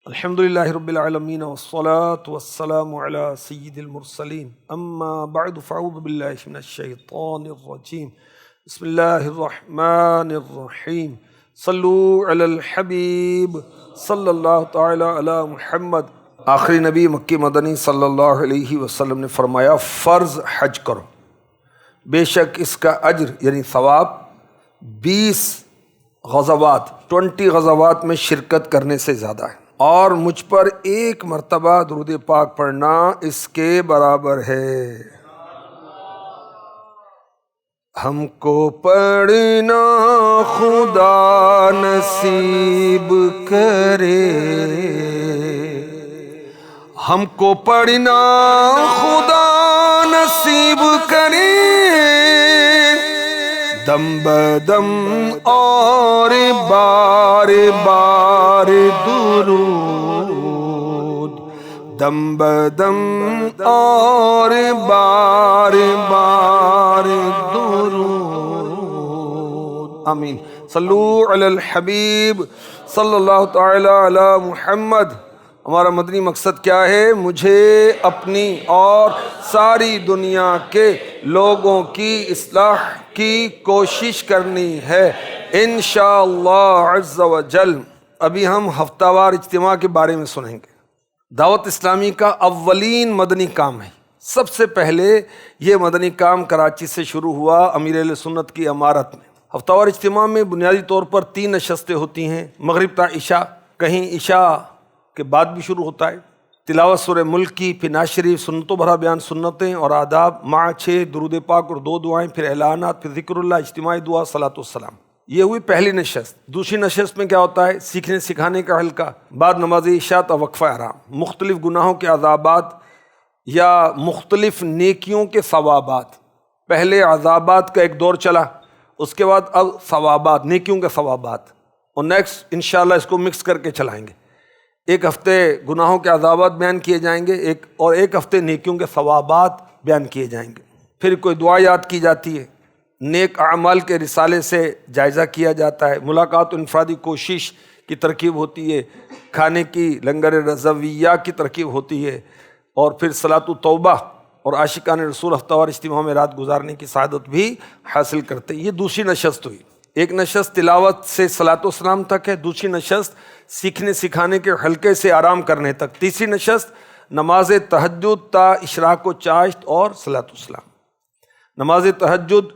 الحمدللہ رب العالمین والصلاة والسلام علی سید المرسلین اما بعد فاعوذ باللہ من الشیطان الرجیم بسم اللہ الرحمن الرحیم صلو علی الحبیب صلی اللہ تعالی علی محمد۔ آخری نبی مکی مدنی صلی اللہ علیہ وسلم نے فرمایا فرض حج کرو، بے شک اس کا اجر یعنی ثواب 20 غزوات میں شرکت کرنے سے زیادہ ہے، اور مجھ پر ایک مرتبہ درود پاک پڑھنا اس کے برابر ہے۔ ہم کو پڑھنا خدا نصیب کرے، ہم کو پڑھنا خدا نصیب کرے، دم بدم اور بار بار درود، دم بدم اور بار بار درود، آمین۔ صلو علی الحبیب صلی اللہ تعالی علی محمد۔ ہمارا مدنی مقصد کیا ہے؟ مجھے اپنی اور ساری دنیا کے لوگوں کی اصلاح کی کوشش کرنی ہے انشاءاللہ عز و جل۔ ابھی ہم ہفتہ وار اجتماع کے بارے میں سنیں گے۔ دعوت اسلامی کا اولین مدنی کام ہے۔ سب سے پہلے یہ مدنی کام کراچی سے شروع ہوا امیر اہل سنت کی امارت میں۔ ہفتہ وار اجتماع میں بنیادی طور پر 3 نشستیں ہوتی ہیں، مغرب تا عشاء، کہیں عشاء کے بعد بھی شروع ہوتا ہے، تلاوت سورہ ملک کی، پھر نعت شریف، سنتوں بھرا بیان سنتیں اور آداب، مع 6 درود پاک اور 2 دعائیں، پھر اعلانات، پھر ذکر اللہ، اجتماعی دعا، صلاۃ والسلام۔ یہ ہوئی پہلی نشست۔ دوسری نشست میں کیا ہوتا ہے؟ سیکھنے سکھانے کا حلقہ، بعد نماز عشاء تا وقفہ آرام، مختلف گناہوں کے عذابات یا مختلف نیکیوں کے ثوابات۔ پہلے عذابات کا ایک دور چلا، اس کے بعد اب ثوابات، نیکیوں کے ثوابات، اور نیکسٹ انشاءاللہ اس کو مکس کر کے چلائیں گے۔ ایک ہفتے گناہوں کے عذابات بیان کیے جائیں گے، ایک ہفتے نیکیوں کے ثوابات بیان کیے جائیں گے۔ پھر کوئی دعا یاد کی جاتی ہے، نیک اعمال کے رسالے سے جائزہ کیا جاتا ہے، ملاقات و انفرادی کوشش کی ترکیب ہوتی ہے، کھانے کی لنگر رضویہ کی ترکیب ہوتی ہے، اور پھر صلاۃ و توبہ اور عاشقان رسول ہفتہ وار اجتماع میں رات گزارنے کی سعادت بھی حاصل کرتے ہیں۔ یہ دوسری نشست ہوئی۔ ایک نشست تلاوت سے صلاۃ و سلام تک ہے، دوسری نشست سیکھنے سکھانے کے حلقے سے آرام کرنے تک، تیسری نشست نماز تہجد تا اشراق و چاشت اور صلاۃ و سلام۔ نماز تہجد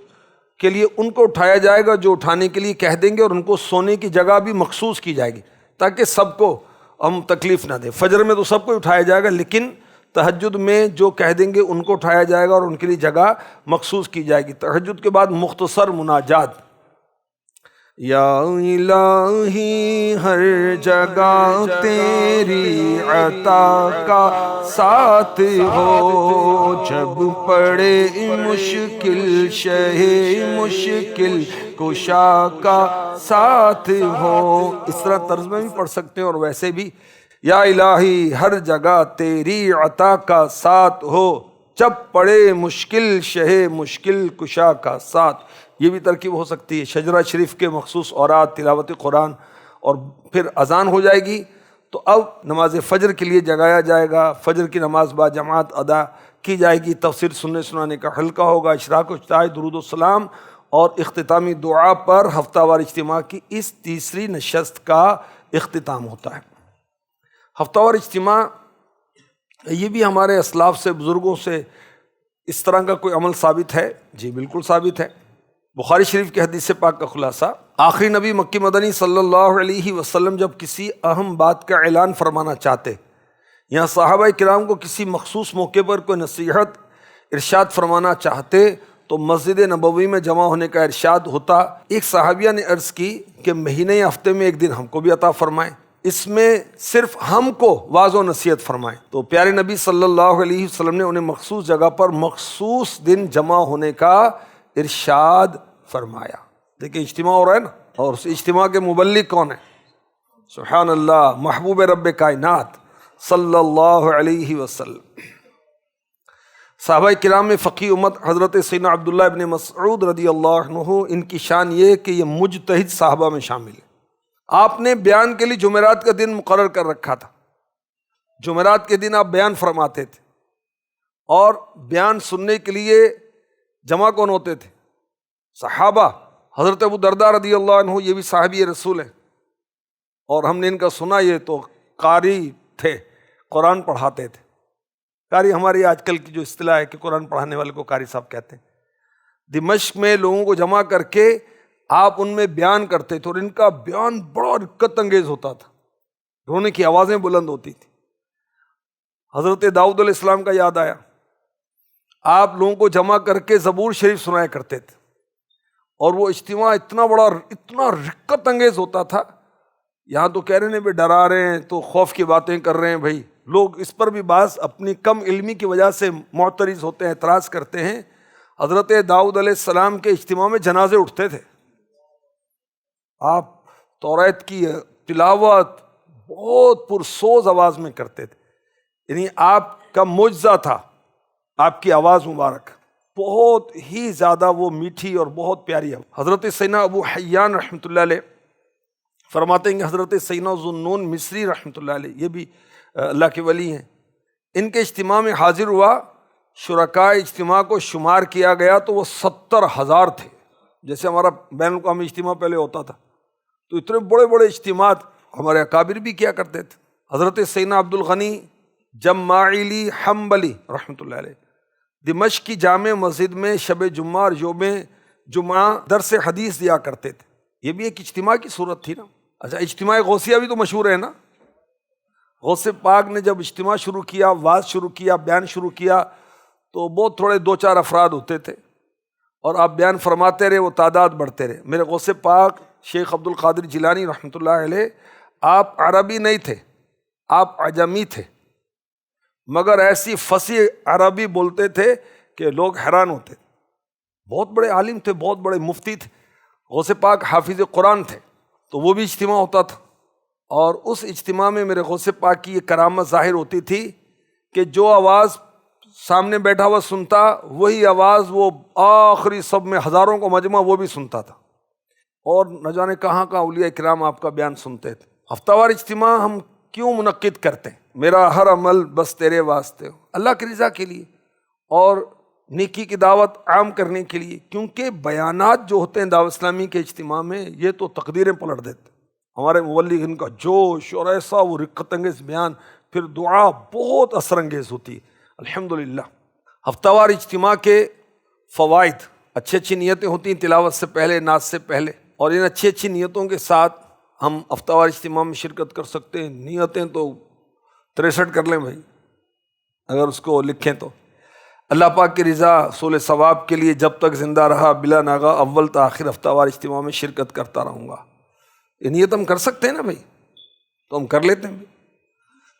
کے لیے ان کو اٹھایا جائے گا جو اٹھانے کے لیے کہہ دیں گے، اور ان کو سونے کی جگہ بھی مخصوص کی جائے گی تاکہ سب کو ہم تکلیف نہ دیں۔ فجر میں تو سب کو اٹھایا جائے گا، لیکن تہجد میں جو کہہ دیں گے ان کو اٹھایا جائے گا اور ان کے لیے جگہ مخصوص کی جائے گی۔ تہجد کے بعد مختصر مناجات، یا الہی ہر جگہ تیری عطا کا ساتھ ہو، جب پڑے مشکل شہ مشکل کشا کا ساتھ ہو۔ اس طرح طرز میں بھی پڑھ سکتے ہیں اور ویسے بھی، یا الہی ہر جگہ تیری عطا کا ساتھ ہو، جب پڑے مشکل شہ مشکل کشا کا ساتھ۔ یہ بھی ترکیب ہو سکتی ہے۔ شجرہ شریف کے مخصوص اوراد، تلاوت قرآن، اور پھر اذان ہو جائے گی تو اب نماز فجر کے لیے جگایا جائے گا، فجر کی نماز با جماعت ادا کی جائے گی، تفسیر سننے سنانے کا حلقہ ہوگا، اشراق و چاشت، درود و سلام اور اختتامی دعا پر ہفتہ وار اجتماع کی اس تیسری نشست کا اختتام ہوتا ہے۔ ہفتہ وار اجتماع یہ بھی ہمارے اسلاف سے، بزرگوں سے اس طرح کا کوئی عمل ثابت ہے؟ جی بالکل ثابت ہے۔ بخاری شریف کی حدیث پاک کا خلاصہ، آخری نبی مکی مدنی صلی اللہ علیہ وسلم جب کسی اہم بات کا اعلان فرمانا چاہتے یا صحابہ کرام کو کسی مخصوص موقع پر کوئی نصیحت ارشاد فرمانا چاہتے تو مسجد نبوی میں جمع ہونے کا ارشاد ہوتا۔ ایک صحابیہ نے عرض کی کہ مہینے یا ہفتے میں ایک دن ہم کو بھی عطا فرمائیں، اس میں صرف ہم کو واعظ و نصیحت فرمائیں۔ تو پیارے نبی صلی اللہ علیہ وسلم نے انہیں مخصوص جگہ پر مخصوص دن جمع ہونے کا ارشاد فرمایا۔ دیکھیں اجتماع ہو رہا ہے نا، اور اس اجتماع کے مبلغ کون ہیں؟ سبحان اللہ، محبوب رب کائنات صلی اللہ علیہ وسلم۔ صحابہ کرام میں فقیہ امت حضرت سیدنا عبداللہ ابن مسعود رضی اللہ عنہ، ان کی شان یہ کہ یہ مجتہد صحابہ میں شامل ہے۔ آپ نے بیان کے لیے جمعرات کا دن مقرر کر رکھا تھا، جمعرات کے دن آپ بیان فرماتے تھے، اور بیان سننے کے لیے جمع کون ہوتے تھے؟ صحابہ۔ حضرت ابو درداء رضی اللہ عنہ یہ بھی صحابی رسول ہیں، اور ہم نے ان کا سنا، یہ تو قاری تھے، قرآن پڑھاتے تھے۔ قاری ہماری آج کل کی جو اصطلاح ہے کہ قرآن پڑھانے والے کو قاری صاحب کہتے ہیں۔ دمشق میں لوگوں کو جمع کر کے آپ ان میں بیان کرتے تھے، اور ان کا بیان بڑا رقت انگیز ہوتا تھا، رونے کی آوازیں بلند ہوتی تھی۔ حضرت داؤد علیہ السلام کا یاد آیا، آپ لوگوں کو جمع کر کے زبور شریف سنایا کرتے تھے، اور وہ اجتماع اتنا بڑا، اتنا رقت انگیز ہوتا تھا، یہاں تو کہہ رہے ہیں بھائی ڈرا رہے ہیں تو خوف کی باتیں کر رہے ہیں، بھائی لوگ اس پر بھی بعض اپنی کم علمی کی وجہ سے معترض ہوتے ہیں، اعتراض کرتے ہیں۔ حضرت داؤد علیہ السلام کے اجتماع میں جنازے اٹھتے تھے، آپ توریت کی تلاوت بہت پرسوز آواز میں کرتے تھے، یعنی آپ کا معجزہ تھا آپ کی آواز مبارک، بہت ہی زیادہ وہ میٹھی اور بہت پیاری آواز۔ حضرت سیدنا ابو حیان رحمۃ اللہ علیہ فرماتے ہیں کہ حضرت سیدنا ذوالنون مصری رحمۃ اللہ علیہ، یہ بھی اللہ کے ولی ہیں، ان کے اجتماع میں حاضر ہوا، شرکائے اجتماع کو شمار کیا گیا تو وہ 70,000 تھے۔ جیسے ہمارا بین الاقوامی اجتماع پہلے ہوتا تھا، تو اتنے بڑے بڑے اجتماعات ہمارے اکابر بھی کیا کرتے تھے۔ حضرت سیدنا عبد الغنی جماعیلی حنبلی رحمۃ اللہ علیہ دمشق کی جامع مسجد میں شب جمعہ اور یوم جمعہ درس حدیث دیا کرتے تھے۔ یہ بھی ایک اجتماع کی صورت تھی نا۔ اچھا، اجتماع غوثیہ بھی تو مشہور ہے نا۔ غوث پاک نے جب اجتماع شروع کیا، واعظ شروع کیا، بیان شروع کیا، تو بہت تھوڑے 2-4 افراد ہوتے تھے، اور آپ بیان فرماتے رہے، وہ تعداد بڑھتے رہے۔ میرے غوث پاک شیخ عبد القادر جیلانی رحمۃ اللہ علیہ، آپ عربی نہیں تھے، آپ عجمی تھے، مگر ایسی فصیح عربی بولتے تھے کہ لوگ حیران ہوتے تھے۔ بہت بڑے عالم تھے، بہت بڑے مفتی تھے۔ غوث پاک حافظ قرآن تھے، تو وہ بھی اجتماع ہوتا تھا، اور اس اجتماع میں میرے غوث پاک کی یہ کرامت ظاہر ہوتی تھی کہ جو آواز سامنے بیٹھا ہوا سنتا، وہی آواز وہ آخری سب میں ہزاروں کو مجمع وہ بھی سنتا تھا، اور نہ جانے کہاں کہاں اولیاء کرام آپ کا بیان سنتے تھے۔ ہفتہ وار اجتماع ہم کیوں منعقد کرتے ہیں؟ میرا ہر عمل بس تیرے واسطے ہو، اللہ کی رضا کے لیے اور نیکی کی دعوت عام کرنے کے لیے، کیونکہ بیانات جو ہوتے ہیں دعوت اسلامی کے اجتماع میں، یہ تو تقدیریں پلٹ دیتے۔ ہمارے مبلغین کا جوش اور ایسا وہ رقت انگیز بیان، پھر دعا بہت اثر انگیز ہوتی ہے الحمدللہ۔ ہفتہ وار اجتماع کے فوائد، اچھی اچھی نیتیں ہوتی ہیں تلاوت سے پہلے، نعت سے پہلے، اور ان اچھی اچھی نیتوں کے ساتھ ہم ہفتہ وار اجتماع میں شرکت کر سکتے ہیں۔ نیتیں تو 63 کر لیں بھائی، اگر اس کو لکھیں تو۔ اللہ پاک کی رضا، حصول ثواب کے لیے جب تک زندہ رہا بلا ناغہ اول تا آخر ہفتہ وار اجتماع میں شرکت کرتا رہوں گا۔ یہ نیت ہم کر سکتے ہیں نا بھائی، تو ہم کر لیتے ہیں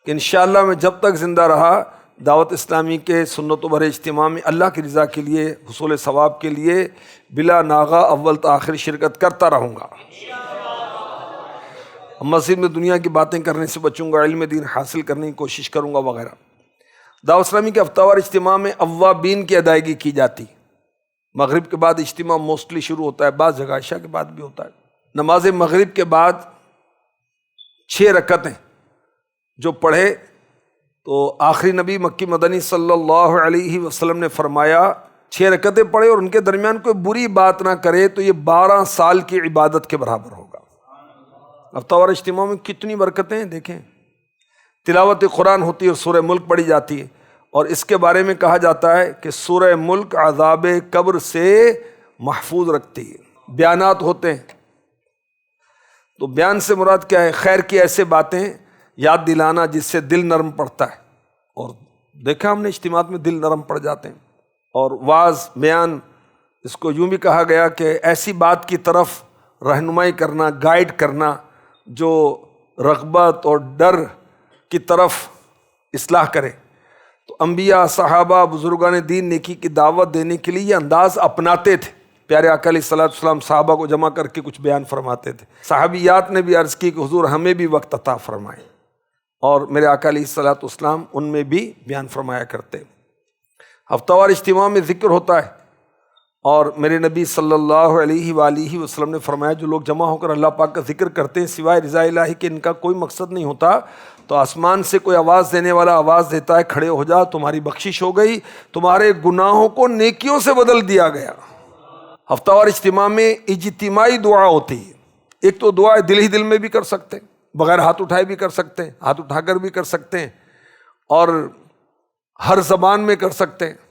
کہ انشاءاللہ میں جب تک زندہ رہا دعوت اسلامی کے سنت و بھرے اجتماع میں اللہ کی رضا کے لیے، حصول ثواب کے لیے بلا ناغہ اول تا آخر شرکت کرتا رہوں گا۔ مسجد میں دنیا کی باتیں کرنے سے بچوں گا، علم دین حاصل کرنے کی کوشش کروں گا وغیرہ۔ دعوت اسلامی کے ہفتہ وار اجتماع میں اوابین کی ادائیگی کی جاتی۔ مغرب کے بعد اجتماع موسٹلی شروع ہوتا ہے، بعض جگہ عشاء کے بعد بھی ہوتا ہے۔ نماز مغرب کے بعد 6 رکعتیں جو پڑھے، تو آخری نبی مکی مدنی صلی اللہ علیہ وسلم نے فرمایا 6 رکعتیں پڑھے اور ان کے درمیان کوئی بری بات نہ کرے تو یہ 12 سال کی عبادت کے برابر ہوگا۔ ہفتہ وار اجتماع میں کتنی برکتیں ہیں دیکھیں، تلاوت قرآن ہوتی ہے اور سورہ ملک پڑھی جاتی ہے، اور اس کے بارے میں کہا جاتا ہے کہ سورہ ملک عذاب قبر سے محفوظ رکھتی ہے۔ بیانات ہوتے ہیں، تو بیان سے مراد کیا ہے؟ خیر کی ایسے باتیں یاد دلانا جس سے دل نرم پڑتا ہے، اور دیکھا ہم نے اجتماعات میں دل نرم پڑ جاتے ہیں۔ اور واعظ بیان، اس کو یوں بھی کہا گیا کہ ایسی بات کی طرف رہنمائی کرنا، گائیڈ کرنا جو رغبت اور ڈر کی طرف اصلاح کرے۔ تو انبیاء، صحابہ، بزرگان دین نیکی کی دعوت دینے کے لیے یہ انداز اپناتے تھے۔ پیارے آقا علیہ الصلوۃ والسلام صحابہ کو جمع کر کے کچھ بیان فرماتے تھے۔ صحابیات نے بھی عرض کی کہ حضور ہمیں بھی وقت عطا فرمائے، اور میرے آقا علیہ الصلوۃ والسلام ان میں بھی بیان فرمایا کرتے۔ ہفتہ وار اجتماع میں ذکر ہوتا ہے، اور میرے نبی صلی اللہ علیہ وآلہ وسلم نے فرمایا جو لوگ جمع ہو کر اللہ پاک کا ذکر کرتے ہیں سوائے رضا الہی کے ان کا کوئی مقصد نہیں ہوتا، تو آسمان سے کوئی آواز دینے والا آواز دیتا ہے کھڑے ہو جا، تمہاری بخشش ہو گئی، تمہارے گناہوں کو نیکیوں سے بدل دیا گیا۔ ہفتہ وار اجتماع میں اجتماعی دعا ہوتی ہے، ایک تو دعا دل ہی دل میں بھی کر سکتے ہیں، بغیر ہاتھ اٹھائے بھی کر سکتے ہیں، ہاتھ اٹھا کر بھی کر سکتے ہیں، اور ہر زبان میں کر سکتے ہیں،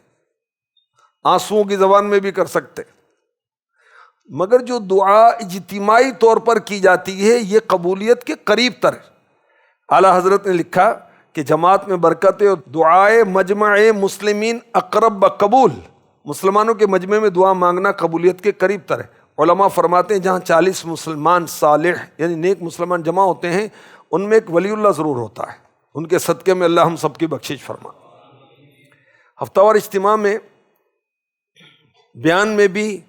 آنسوؤں کی زبان میں بھی کر سکتے ہیں۔ مگر جو دعا اجتماعی طور پر کی جاتی ہے یہ قبولیت کے قریب تر ہے۔ اعلیٰ حضرت نے لکھا کہ جماعت میں برکت ہے اور دعائے مجمع مسلمین اقرب بقبول، مسلمانوں کے مجمع میں دعا مانگنا قبولیت کے قریب تر ہے۔ علماء فرماتے ہیں جہاں 40 مسلمان صالح یعنی نیک مسلمان جمع ہوتے ہیں ان میں ایک ولی اللہ ضرور ہوتا ہے، ان کے صدقے میں اللہ ہم سب کی بخشش فرما۔ ہفتہ وار اجتماع میں بیان میں بھی،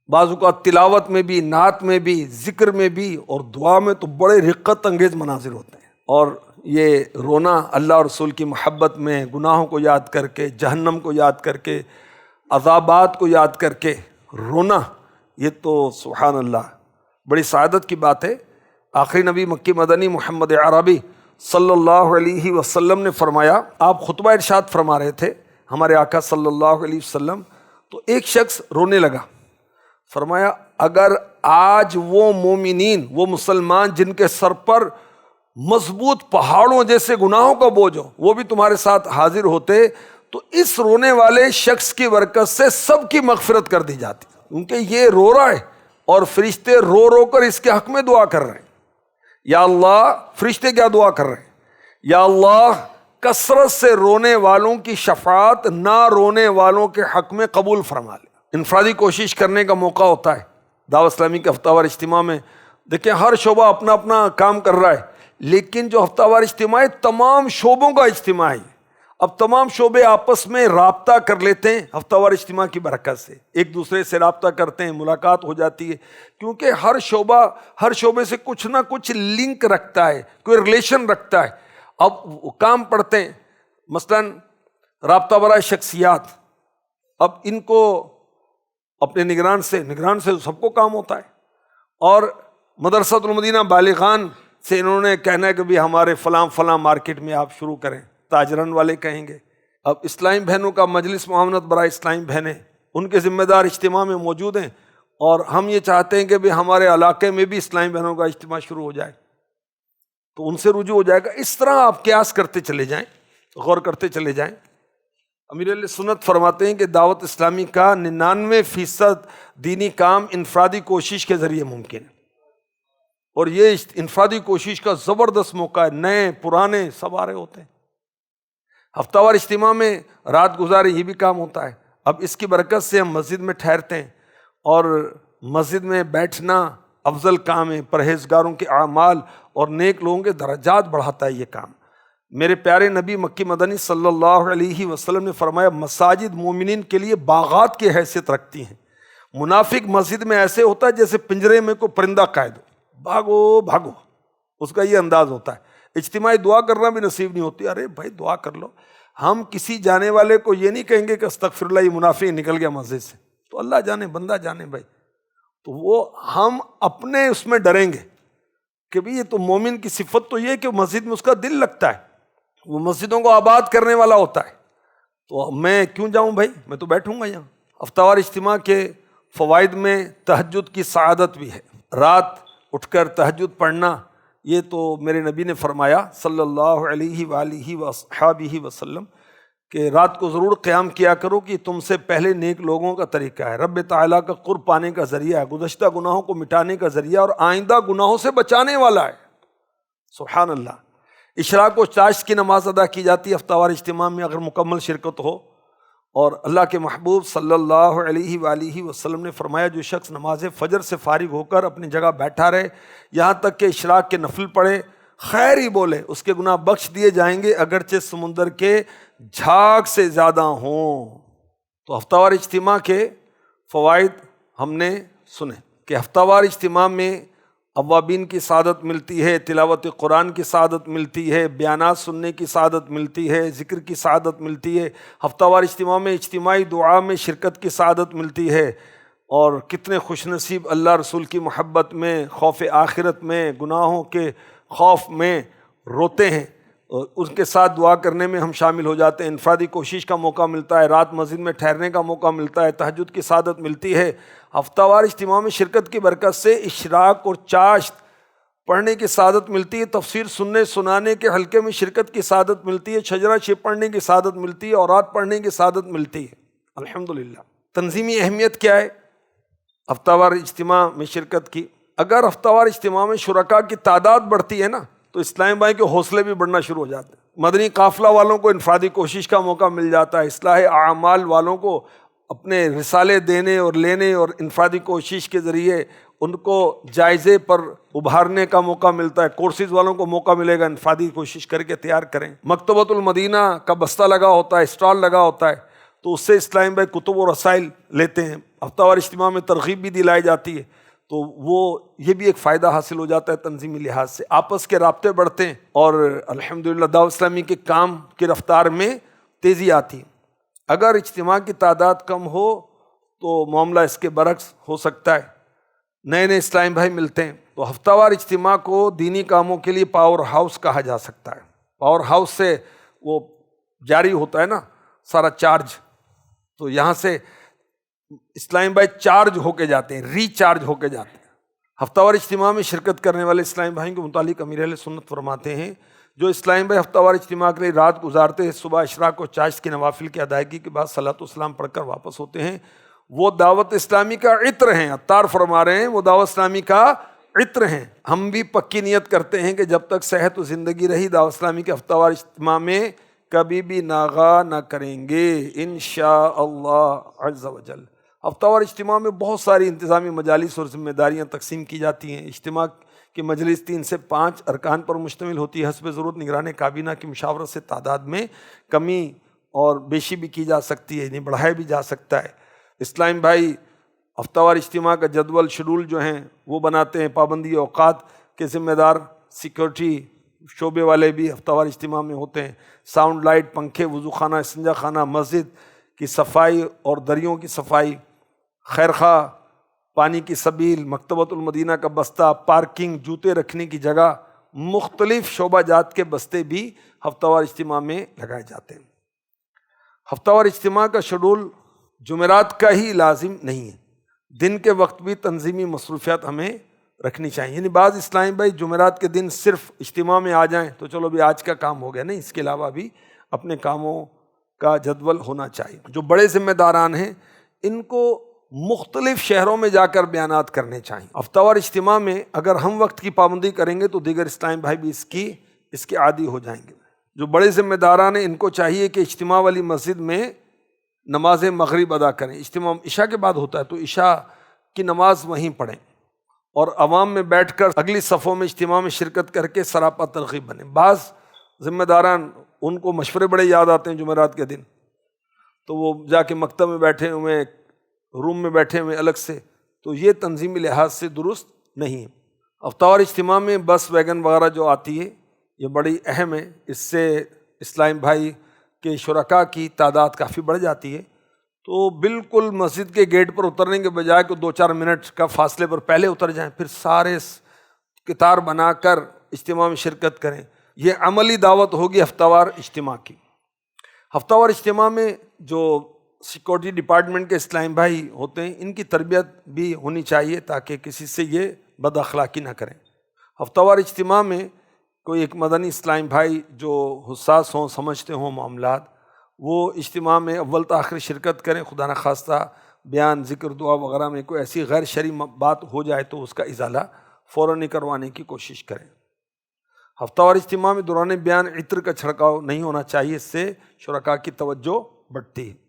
بعض اوقات تلاوت میں بھی، نعت میں بھی، ذکر میں بھی، اور دعا میں تو بڑے رقت انگیز مناظر ہوتے ہیں۔ اور یہ رونا اللہ اور رسول کی محبت میں، گناہوں کو یاد کر کے، جہنم کو یاد کر کے، عذابات کو یاد کر کے رونا، یہ تو سبحان اللہ بڑی سعادت کی بات ہے۔ آخری نبی مکی مدنی محمد عربی صلی اللہ علیہ وسلم نے فرمایا، آپ خطبہ ارشاد فرما رہے تھے ہمارے آقا صلی اللہ علیہ وسلم، تو ایک شخص رونے لگا، فرمایا اگر آج وہ مومنین، وہ مسلمان جن کے سر پر مضبوط پہاڑوں جیسے گناہوں کا بوجھ ہو، وہ بھی تمہارے ساتھ حاضر ہوتے تو اس رونے والے شخص کی برکت سے سب کی مغفرت کر دی جاتی، کیونکہ یہ رو رہا ہے اور فرشتے رو رو کر اس کے حق میں دعا کر رہے ہیں۔ یا اللہ، فرشتے کیا دعا کر رہے ہیں؟ یا اللہ کثرت سے رونے والوں کی شفاعت نہ رونے والوں کے حق میں قبول فرما لے۔ انفرادی کوشش کرنے کا موقع ہوتا ہے دعوت اسلامی کے ہفتہ وار اجتماع میں۔ دیکھیں ہر شعبہ اپنا اپنا کام کر رہا ہے، لیکن جو ہفتہ وار اجتماع ہے تمام شعبوں کا اجتماع ہے۔ اب تمام شعبے آپس میں رابطہ کر لیتے ہیں ہفتہ وار اجتماع کی برکت سے، ایک دوسرے سے رابطہ کرتے ہیں، ملاقات ہو جاتی ہے، کیونکہ ہر شعبہ ہر شعبے سے کچھ نہ کچھ لنک رکھتا ہے، کوئی ریلیشن رکھتا ہے۔ اب کام پڑھتے ہیں، مثلاً رابطہ برائے شخصیات، اب ان کو اپنے نگران سے سب کو کام ہوتا ہے، اور مدرسۃ المدینہ بالغان سے انہوں نے کہنا ہے کہ بھی ہمارے فلاں فلاں مارکیٹ میں آپ شروع کریں، تاجران والے کہیں گے۔ اب اسلامی بہنوں کا مجلس معاونت برائے اسلامی بہنیں، ان کے ذمہ دار اجتماع میں موجود ہیں، اور ہم یہ چاہتے ہیں کہ بھی ہمارے علاقے میں بھی اسلامی بہنوں کا اجتماع شروع ہو جائے، تو ان سے رجوع ہو جائے گا۔ اس طرح آپ قیاس کرتے چلے جائیں، غور کرتے چلے جائیں۔ امیر علیہ سنت فرماتے ہیں کہ دعوت اسلامی کا 99% دینی کام انفرادی کوشش کے ذریعے ممکن ہے، اور یہ انفرادی کوشش کا زبردست موقع ہے، نئے پرانے سب آ رہے ہوتے ہیں۔ ہفتہ وار اجتماع میں رات گزارے یہ بھی کام ہوتا ہے۔ اب اس کی برکت سے ہم مسجد میں ٹھہرتے ہیں، اور مسجد میں بیٹھنا افضل کام ہے، پرہیزگاروں کے اعمال اور نیک لوگوں کے درجات بڑھاتا ہے یہ کام۔ میرے پیارے نبی مکی مدنی صلی اللہ علیہ وسلم نے فرمایا مساجد مومنین کے لیے باغات کی حیثیت رکھتی ہیں۔ منافق مسجد میں ایسے ہوتا ہے جیسے پنجرے میں کوئی پرندہ قید ہو، بھاگو بھاگو، اس کا یہ انداز ہوتا ہے۔ اجتماعی دعا کرنا بھی نصیب نہیں ہوتی، ارے بھائی دعا کر لو۔ ہم کسی جانے والے کو یہ نہیں کہیں گے کہ استغفر اللہ یہ منافق نکل گیا مسجد سے، تو اللہ جانے بندہ جانے بھائی، تو وہ ہم اپنے اس میں ڈریں گے کہ بھئی یہ تو مومن کی صفت تو یہ کہ مسجد میں اس کا دل لگتا ہے، وہ مسجدوں کو آباد کرنے والا ہوتا ہے، تو میں کیوں جاؤں بھائی، میں تو بیٹھوں گا یہاں۔ ہفتہ وار اجتماع کے فوائد میں تہجد کی سعادت بھی ہے۔ رات اٹھ کر تہجد پڑھنا، یہ تو میرے نبی نے فرمایا صلی اللہ علیہ وآلہ وصحبہ وسلم کہ رات کو ضرور قیام کیا کرو کہ تم سے پہلے نیک لوگوں کا طریقہ ہے، رب تعالیٰ کا قرب پانے کا ذریعہ ہے، گزشتہ گناہوں کو مٹانے کا ذریعہ اور آئندہ گناہوں سے بچانے والا ہے۔ سبحان اللہ۔ اشراق و چاشت کی نماز ادا کی جاتی ہے ہفتہ وار اجتماع میں اگر مکمل شرکت ہو، اور اللہ کے محبوب صلی اللہ علیہ وآلہ وسلم نے فرمایا جو شخص نماز فجر سے فارغ ہو کر اپنی جگہ بیٹھا رہے یہاں تک کہ اشراق کے نفل پڑھے، خیر ہی بولے، اس کے گناہ بخش دیے جائیں گے اگرچہ سمندر کے جھاگ سے زیادہ ہوں۔ تو ہفتہ وار اجتماع کے فوائد ہم نے سنے کہ ہفتہ وار اجتماع میں اوابین کی سعادت ملتی ہے، تلاوت قرآن کی سعادت ملتی ہے، بیانات سننے کی سعادت ملتی ہے، ذکر کی سعادت ملتی ہے، ہفتہ وار اجتماع میں اجتماعی دعا میں شرکت کی سعادت ملتی ہے، اور کتنے خوش نصیب اللہ رسول کی محبت میں، خوف آخرت میں، گناہوں کے خوف میں روتے ہیں، اور ان کے ساتھ دعا کرنے میں ہم شامل ہو جاتے ہیں، انفرادی کوشش کا موقع ملتا ہے، رات مسجد میں ٹھہرنے کا موقع ملتا ہے، تہجد کی سعادت ملتی ہے۔ ہفتہ وار اجتماع میں شرکت کی برکت سے اشراق اور چاشت پڑھنے کی سعادت ملتی ہے، تفسیر سننے سنانے کے حلقے میں شرکت کی سعادت ملتی ہے، شجرہ شریف پڑھنے کی سعادت ملتی ہے، اوراد پڑھنے کی سعادت ملتی ہے۔ الحمدللہ۔ تنظیمی اہمیت کیا ہے ہفتہ وار اجتماع میں شرکت کی؟ اگر ہفتہ وار اجتماع میں شرکاء کی تعداد بڑھتی ہے نا تو اسلام بھائی کے حوصلے بھی بڑھنا شروع ہو جاتے ہیں، مدنی قافلہ والوں کو انفرادی کوشش کا موقع مل جاتا ہے، اصلاح اعمال والوں کو اپنے رسالے دینے اور لینے اور انفرادی کوشش کے ذریعے ان کو جائزے پر ابھارنے کا موقع ملتا ہے، کورسز والوں کو موقع ملے گا انفرادی کوشش کر کے تیار کریں۔ مکتبۃ المدینہ کا بستہ لگا ہوتا ہے، اسٹال لگا ہوتا ہے، تو اس سے اسلام بھائی کتب و رسائل لیتے ہیں، ہفتہ وار اجتماع میں ترغیب بھی دلائی جاتی ہے، تو وہ یہ بھی ایک فائدہ حاصل ہو جاتا ہے تنظیمی لحاظ سے، آپس کے رابطے بڑھتے ہیں، اور الحمدللہ دعوت اسلامی کے کام کی رفتار میں تیزی آتی ہے۔ اگر اجتماع کی تعداد کم ہو تو معاملہ اس کے برعکس ہو سکتا ہے، نئے نئے اسلام بھائی ملتے ہیں، تو ہفتہ وار اجتماع کو دینی کاموں کے لیے پاور ہاؤس کہا جا سکتا ہے۔ پاور ہاؤس سے وہ جاری ہوتا ہے نا سارا چارج، تو یہاں سے اسلام بھائی چارج ہو کے جاتے ہیں، ریچارج ہو کے جاتے ہیں۔ ہفتہ وار اجتماع میں شرکت کرنے والے اسلام بھائیوں کے متعلق امیر اہل سنت فرماتے ہیں، جو اسلام بھائی ہفتہ وار اجتماع کے لیے رات گزارتے ہیں، صبح اشراق و چاشت کی نوافل کی ادائیگی کے بعد صلاۃ والسلام پڑھ کر واپس ہوتے ہیں، وہ دعوت اسلامی کا عطر ہیں۔ عطار فرما رہے ہیں وہ دعوت اسلامی کا عطر ہیں۔ ہم بھی پکی نیت کرتے ہیں کہ جب تک صحت و زندگی رہی دعوت اسلامی کے ہفتہ وار اجتماع میں کبھی بھی ناغا نہ کریں گے انشاءاللہ عز و جل۔ ہفتہ وار اجتماع میں بہت ساری انتظامی مجالس اور ذمہ داریاں تقسیم کی جاتی ہیں۔ اجتماع کی مجلس 3 سے 5 ارکان پر مشتمل ہوتی ہے، حسب ضرورت نگران کابینہ کی مشاورت سے تعداد میں کمی اور بیشی بھی کی جا سکتی ہے، یعنی بڑھایا بھی جا سکتا ہے۔ اسلام بھائی ہفتہ وار اجتماع کا جدول شیڈول جو ہیں وہ بناتے ہیں، پابندی اوقات کے ذمہ دار سیکورٹی شعبے والے بھی ہفتہ وار اجتماع میں ہوتے ہیں، ساؤنڈ لائٹ، پنکھے، وضو خانہ، استنجا خانہ، مسجد کی صفائی اور دریوں کی صفائی، خیرخواہ، پانی کی سبیل، مکتبۃ المدینہ کا بستہ، پارکنگ، جوتے رکھنے کی جگہ، مختلف شعبہ جات کے بستے بھی ہفتہ وار اجتماع میں لگائے جاتے ہیں۔ ہفتہ وار اجتماع کا شیڈول جمعرات کا ہی لازم نہیں ہے، دن کے وقت بھی تنظیمی مصروفیات ہمیں رکھنی چاہیے، یعنی بعض اسلامی بھائی جمعرات کے دن صرف اجتماع میں آ جائیں تو چلو بھی آج کا کام ہو گیا، نہیں، اس کے علاوہ بھی اپنے کاموں کا جدول ہونا چاہیے۔ جو بڑے ذمہ داران ہیں ان کو مختلف شہروں میں جا کر بیانات کرنے چاہیے۔ ہفتہ وار اجتماع میں اگر ہم وقت کی پابندی کریں گے تو دیگر اسلامی بھائی بھی اس کے عادی ہو جائیں گے۔ جو بڑے ذمہ داران ہیں ان کو چاہیے کہ اجتماع والی مسجد میں نماز مغرب ادا کریں، اجتماع عشاء کے بعد ہوتا ہے تو عشاء کی نماز وہیں پڑھیں، اور عوام میں بیٹھ کر اگلی صفوں میں اجتماع میں شرکت کر کے سراپا ترغیب بنیں۔ بعض ذمہ داران ان کو مشورے بڑے یاد آتے ہیں جمعرات کے دن، تو وہ جا کے مکتب میں بیٹھے ہوئے، روم میں بیٹھے ہوئے الگ سے، تو یہ تنظیمی لحاظ سے درست نہیں ہے۔ ہفتہ وار اجتماع میں بس ویگن وغیرہ جو آتی ہے یہ بڑی اہم ہے، اس سے اسلام بھائی کے شرکاء کی تعداد کافی بڑھ جاتی ہے، تو بالکل مسجد کے گیٹ پر اترنے کے بجائے کہ 2-4 منٹ کا فاصلے پر پہلے اتر جائیں، پھر سارے قطار بنا کر اجتماع میں شرکت کریں۔ یہ عملی دعوت ہوگی ہفتہ وار اجتماع کی۔ ہفتہ وار اجتماع میں جو سیکورٹی ڈپارٹمنٹ کے اسلام بھائی ہوتے ہیں ان کی تربیت بھی ہونی چاہیے تاکہ کسی سے یہ بد اخلاقی نہ کریں۔ ہفتہ وار اجتماع میں کوئی ایک مدنی اسلام بھائی جو حساس ہوں، سمجھتے ہوں معاملات، وہ اجتماع میں اول تاخیر شرکت کریں، خدا نخواستہ بیان، ذکر، دعا وغیرہ میں کوئی ایسی غیر شرعی بات ہو جائے تو اس کا ازالہ فوراً ہی کروانے کی کوشش کریں۔ ہفتہ وار اجتماع میں دوران بیان عطر کا چھڑکاؤ نہیں ہونا چاہیے، اس سے شرکاء کی توجہ بڑھتی ہے۔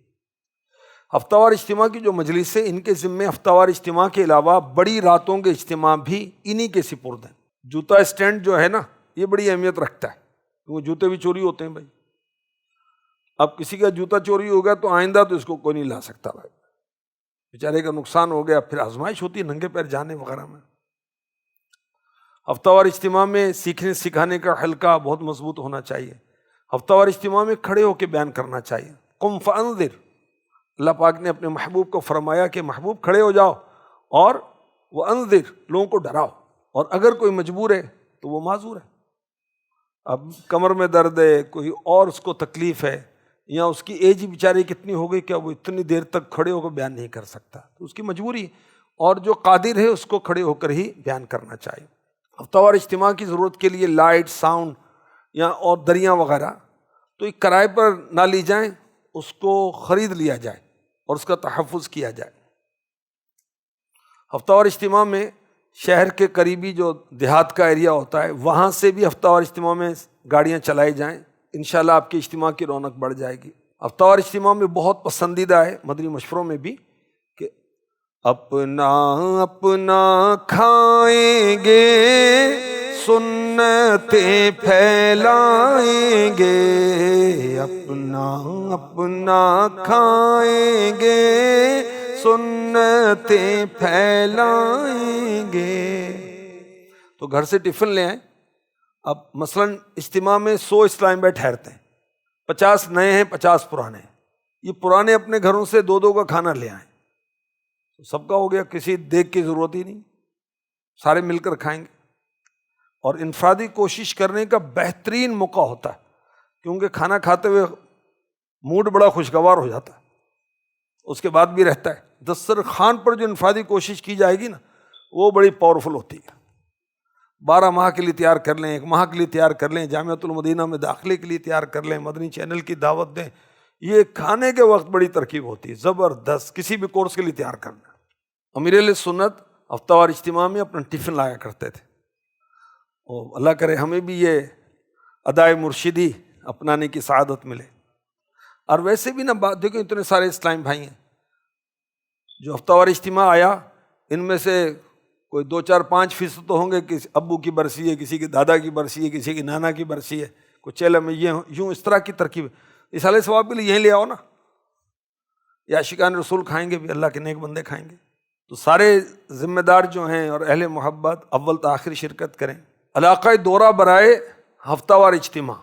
ہفتہ وار اجتماع کی جو مجلس ہے ان کے ذمے ہفتہ وار اجتماع کے علاوہ بڑی راتوں کے اجتماع بھی انہی کے سپرد ہیں۔ جوتا اسٹینڈ جو ہے نا یہ بڑی اہمیت رکھتا ہے، کیونکہ جوتے بھی چوری ہوتے ہیں بھائی۔ اب کسی کا جوتا چوری ہو گیا تو آئندہ تو اس کو کوئی نہیں لا سکتا بھائی، بیچارے کا نقصان ہو گیا، پھر آزمائش ہوتی ہے ننگے پیر جانے وغیرہ میں۔ ہفتہ وار اجتماع میں سیکھنے سکھانے کا حلقہ بہت مضبوط ہونا چاہیے. ہفتہ وار اجتماع میں کھڑے ہو کے بیان کرنا چاہیے. قم فانذر، اللہ پاک نے اپنے محبوب کو فرمایا کہ محبوب کھڑے ہو جاؤ اور وہ انذر، لوگوں کو ڈراؤ. اور اگر کوئی مجبور ہے تو وہ معذور ہے. اب کمر میں درد ہے، کوئی اور اس کو تکلیف ہے، یا اس کی ایج ہی بیچاری کتنی ہو گئی کہ وہ اتنی دیر تک کھڑے ہو کر بیان نہیں کر سکتا، تو اس کی مجبوری، اور جو قادر ہے اس کو کھڑے ہو کر ہی بیان کرنا چاہیے. ہفتہ وار اجتماع کی ضرورت کے لیے لائٹ، ساؤنڈ یا اور دریاں وغیرہ تو ایک کرائے پر نہ لی جائیں، اس کو خرید لیا جائے اور اس کا تحفظ کیا جائے. ہفتہ وار اجتماع میں شہر کے قریبی جو دیہات کا ایریا ہوتا ہے وہاں سے بھی ہفتہ وار اجتماع میں گاڑیاں چلائی جائیں، انشاءاللہ آپ کے اجتماع کی رونق بڑھ جائے گی. ہفتہ وار اجتماع میں بہت پسندیدہ ہے مدنی مشوروں میں بھی کہ اپنا اپنا کھائیں گے، سنتیں پھیلائیں گے، اپنا اپنا کھائیں گے، سنتیں پھیلائیں گے. تو گھر سے ٹفن لے آئیں. اب مثلاً اجتماع میں 100 اسلام بھائی ٹھہرتے ہیں، 50 نئے ہیں، 50 پرانے ہیں. یہ پرانے اپنے گھروں سے 2 کا کھانا لے آئیں، سب کا ہو گیا، کسی دیکھ کی ضرورت ہی نہیں، سارے مل کر کھائیں گے. اور انفرادی کوشش کرنے کا بہترین موقع ہوتا ہے، کیونکہ کھانا کھاتے ہوئے موڈ بڑا خوشگوار ہو جاتا ہے، اس کے بعد بھی رہتا ہے. دسترخوان پر جو انفرادی کوشش کی جائے گی نا وہ بڑی پاورفل ہوتی ہے. 12 ماہ کے لیے تیار کر لیں، 1 ماہ کے لیے تیار کر لیں، جامعۃ المدینہ میں داخلے کے لیے تیار کر لیں، مدنی چینل کی دعوت دیں. یہ کھانے کے وقت بڑی ترکیب ہوتی ہے زبردست، کسی بھی کورس کے لیے تیار کرنا. امیر اہل سنت ہفتہ وار اجتماع میں اپنا ٹفن لایا کرتے تھے. اور اللہ کرے ہمیں بھی یہ ادائے مرشدی اپنانے کی سعادت ملے. اور ویسے بھی نا بات دیکھو، اتنے سارے اسلام بھائی ہیں جو ہفتہ وار اجتماع آیا، ان میں سے کوئی 2-4-5% تو ہوں گے کسی ابو کی برسی ہے، کسی کے دادا کی برسی ہے، کسی کی نانا کی برسی ہے، کوئی چیلہ میں یہ یوں اس طرح کی ترکیب. اصالہ ثواب کے لیے یہیں لے آؤ نا، یا عاشقان رسول کھائیں گے بھی، اللہ کے نیک بندے کھائیں گے. تو سارے ذمہ دار جو ہیں اور اہل محبت اول تا آخر شرکت کریں. علاقۂ دورہ برائے ہفتہ وار اجتماع،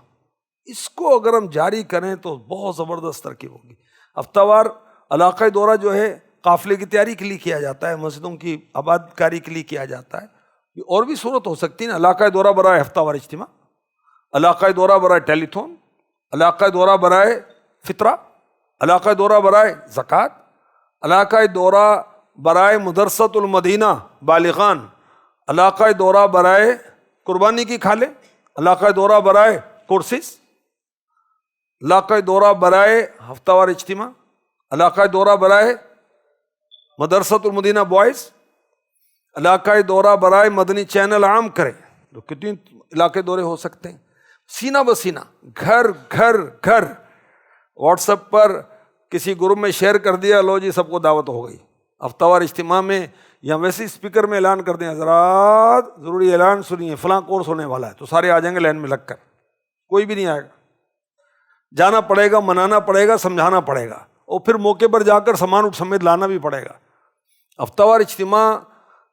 اس کو اگر ہم جاری کریں تو بہت زبردست ترکیب ہوگی. ہفتہ وار علاقۂ دورہ جو ہے قافلے کی تیاری کے لیے کیا جاتا ہے، مسجدوں کی آباد کاری کے لیے کیا جاتا ہے. اور بھی صورت ہو سکتی ہے نا، علاقۂ دورہ برائے ہفتہ وار اجتماع، علاقۂ دورہ برائے ٹیلی تھون، علاقۂ دورہ برائے فطرہ، علاقۂ دورہ برائے زکوٰۃ، علاقۂ دورہ برائے مدرسۃ المدینہ بالغان، علاقۂ دورہ برائے قربانی کی کھالیں، علاقۂ دورہ برائے کورسز، علاقۂ دورہ برائے ہفتہ وار اجتماع، علاقۂ دورہ برائے مدرسۃ المدینہ بوائز، علاقۂ دورہ برائے مدنی چینل عام کریں. تو کتنی علاقے دورے ہو سکتے ہیں، سینہ بسینہ، گھر گھر گھر. واٹس ایپ پر کسی گروپ میں شیئر کر دیا، لو جی سب کو دعوت ہو گئی. ہفتہ وار اجتماع میں یا ویسے اسپیکر میں اعلان کر دیں، حضرات ضروری اعلان سنیے، فلاں کورس ہونے والا ہے، تو سارے آ جائیں گے لائن میں لگ کر. کوئی بھی نہیں آئے گا، جانا پڑے گا، منانا پڑے گا، سمجھانا پڑے گا، اور پھر موقع پر جا کر سامان اٹھ سمیت لانا بھی پڑے گا. ہفتہ وار اجتماع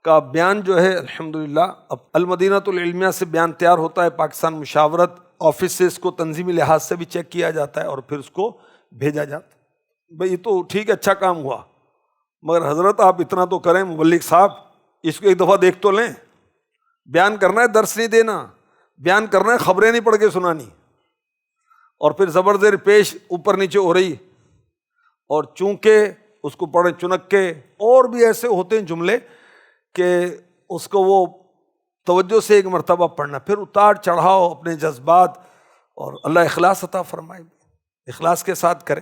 کا بیان جو ہے الحمدللہ اب المدینۃ العلمیہ سے بیان تیار ہوتا ہے، پاکستان مشاورت آفس سے اس کو تنظیمی لحاظ سے بھی چیک کیا جاتا ہے اور پھر اس کو بھیجا جاتا ہے. بھئی یہ تو ٹھیک ہے، اچھا کام ہوا، مگر حضرت آپ اتنا تو کریں، مبلغ صاحب اس کو ایک دفعہ دیکھ تو لیں. بیان کرنا ہے، درس نہیں دینا، بیان کرنا ہے، خبریں نہیں پڑھ کے سنانی، اور پھر زبر زیر پیش اوپر نیچے ہو رہی، اور چونکہ اس کو پڑھیں چنک کے، اور بھی ایسے ہوتے ہیں جملے کہ اس کو وہ توجہ سے ایک مرتبہ پڑھنا، پھر اتار چڑھاؤ اپنے جذبات، اور اللہ اخلاص عطا فرمائے، اخلاص کے ساتھ کریں.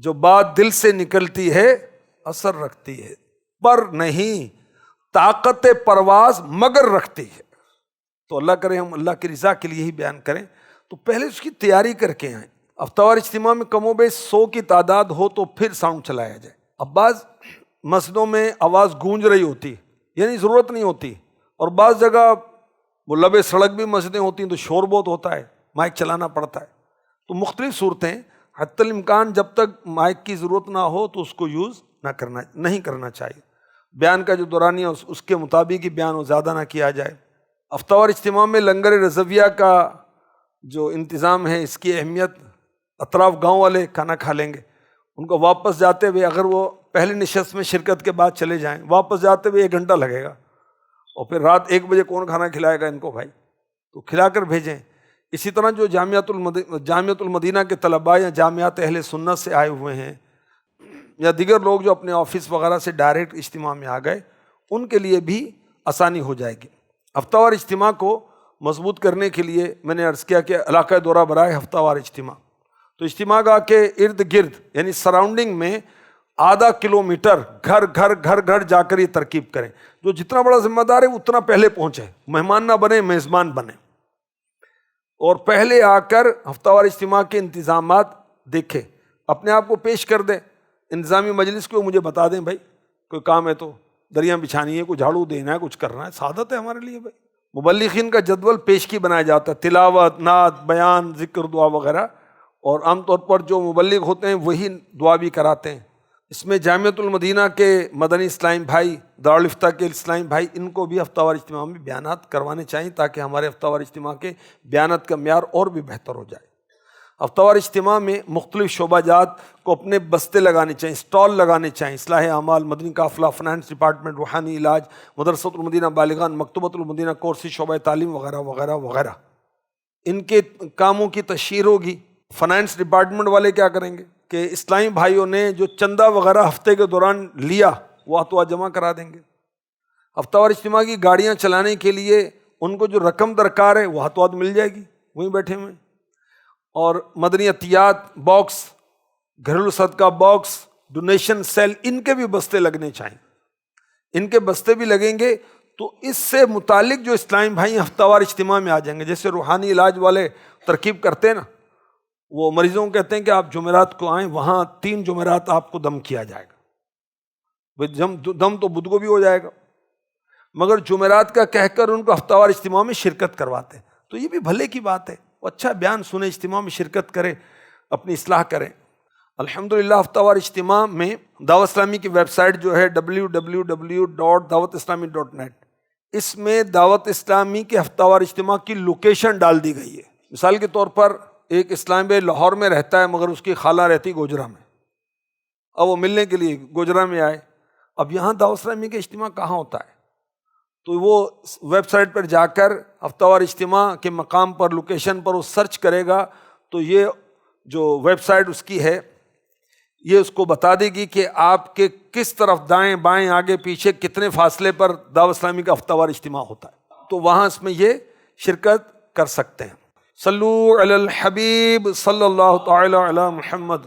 جو بات دل سے نکلتی ہے اثر رکھتی ہے، پر نہیں طاقت پرواز مگر رکھتی ہے. تو اللہ کرے ہم اللہ کی رضا کے لیے ہی بیان کریں، تو پہلے اس کی تیاری کر کے آئیں. ہفتہ وار اجتماع میں کم و بیش 100 کی تعداد ہو تو پھر ساؤنڈ چلایا جائے. اب بعض مسجدوں میں آواز گونج رہی ہوتی، یعنی ضرورت نہیں ہوتی، اور بعض جگہ وہ لبے سڑک بھی مسجدیں ہوتی ہیں تو شور بہت ہوتا ہے، مائک چلانا پڑتا ہے. تو مختلف صورتیں، حتی الامکان جب تک مائک کی ضرورت نہ ہو تو اس کو یوز نہیں کرنا چاہیے. بیان کا جو دورانیہ اس کے مطابق ہی بیان و زیادہ نہ کیا جائے۔ ہفتہ وار اجتماع میں لنگر رضویہ کا جو انتظام ہے، اس کی اہمیت، اطراف گاؤں والے کھانا کھا لیں گے، ان کو واپس جاتے ہوئے اگر وہ پہلی نشست میں شرکت کے بعد چلے جائیں، واپس جاتے ہوئے 1 گھنٹہ لگے گا، اور پھر رات 1 بجے کون کھانا کھلائے گا ان کو بھائی؟ تو کھلا کر بھیجیں۔ اسی طرح جو جامعۃ المدینہ کے طلباء یا جامعات اہل سنت سے آئے ہوئے ہیں، یا دیگر لوگ جو اپنے آفس وغیرہ سے ڈائریکٹ اجتماع میں آ گئے، ان کے لیے بھی آسانی ہو جائے گی۔ ہفتہ وار اجتماع کو مضبوط کرنے کے لیے میں نے عرض کیا کہ علاقہ دورہ برائے ہفتہ وار اجتماع، تو اجتماع گاہ کے ارد گرد یعنی سراؤنڈنگ میں ½ کلومیٹر گھر جا کر یہ ترکیب کریں۔ جو جتنا بڑا ذمہ دار ہے اتنا پہلے پہنچے، مہمان نہ بنے، میزبان بنے، اور پہلے آ کر ہفتہ وار اجتماع کے انتظامات دیکھیں، اپنے آپ کو پیش کر دیں۔ انتظامی مجلس کو مجھے بتا دیں بھائی کوئی کام ہے تو دریاں بچھانی ہے، کوئی جھاڑو دینا ہے، کچھ کرنا ہے، سعادت ہے ہمارے لیے بھائی۔ مبلغین کا جدول پیش کی بنایا جاتا ہے، تلاوت، نعت، بیان، ذکر، دعا وغیرہ، اور عام طور پر جو مبلغ ہوتے ہیں وہی دعا بھی کراتے ہیں۔ اس میں جامعۃ المدینہ کے مدنی اسلامی بھائی، دارالفتہ کے اسلامی بھائی، ان کو بھی ہفتہ وار اجتماع میں بیانات کروانے چاہیے تاکہ ہمارے ہفتہ وار اجتماع کے بیانات کا معیار اور بھی بہتر ہو جائے۔ ہفتہ وار اجتماع میں مختلف شعبہ جات کو اپنے بستے لگانے چاہیے، اسٹال لگانے چاہیے، اصلاح اعمال، مدنی قافلہ، فنانس ڈپارٹمنٹ، روحانی علاج، مدرسۃ المدینہ بالغان، مکتبۃ المدینہ کورسی، شعبہ تعلیم وغیرہ وغیرہ وغیرہ، ان کے کاموں کی تشہیر ہوگی۔ فنانس ڈپارٹمنٹ والے کیا کریں گے کہ اسلامی بھائیوں نے جو چندہ وغیرہ ہفتے کے دوران لیا وہ ہاتھوں جمع کرا دیں گے۔ ہفتہ وار اجتماع کی گاڑیاں چلانے کے لیے ان کو جو رقم درکار ہے وہ ہاتھوں مل جائے گی، وہیں بیٹھے ہوئے۔ اور مدنی عطیات باکس، گھریلو صدقہ باکس، ڈونیشن سیل، ان کے بھی بستے لگنے چاہیے، ان کے بستے بھی لگیں گے تو اس سے متعلق جو اسلامی بھائی ہفتہ وار اجتماع میں آ جائیں گے۔ جیسے روحانی علاج والے ترکیب کرتے ہیں نا، وہ مریضوں کو کہتے ہیں کہ آپ جمعرات کو آئیں، وہاں 3 جمعرات آپ کو دم کیا جائے گا۔ دم تو بدھ کو بھی ہو جائے گا، مگر جمعرات کا کہہ کر ان کو ہفتہ وار اجتماع میں شرکت کرواتے ہیں، تو یہ بھی بھلے کی بات ہے، وہ اچھا بیان سنے، اجتماع میں شرکت کریں، اپنی اصلاح کریں۔ الحمدللہ ہفتہ وار اجتماع میں دعوت اسلامی کی ویب سائٹ جو ہے www.dawatislami.net، اس میں دعوت اسلامی کے ہفتہ وار اجتماع کی لوکیشن ڈال دی گئی ہے۔ مثال کے طور پر ایک اسلام بھائی لاہور میں رہتا ہے مگر اس کی خالہ رہتی گوجرا میں، اب وہ ملنے کے لیے گوجرا میں آئے، اب یہاں دعوت اسلامی کا اجتماع کہاں ہوتا ہے؟ تو وہ ویب سائٹ پر جا کر ہفتہ وار اجتماع کے مقام پر، لوکیشن پر وہ سرچ کرے گا تو یہ جو ویب سائٹ اس کی ہے یہ اس کو بتا دے گی کہ آپ کے کس طرف دائیں بائیں آگے پیچھے کتنے فاصلے پر دعوت اسلامی کا ہفتہ وار اجتماع ہوتا ہے، تو وہاں اس میں یہ شرکت کر سکتے ہیں۔ صلو علی الحبیب صلی اللہ تعالی علی محمد۔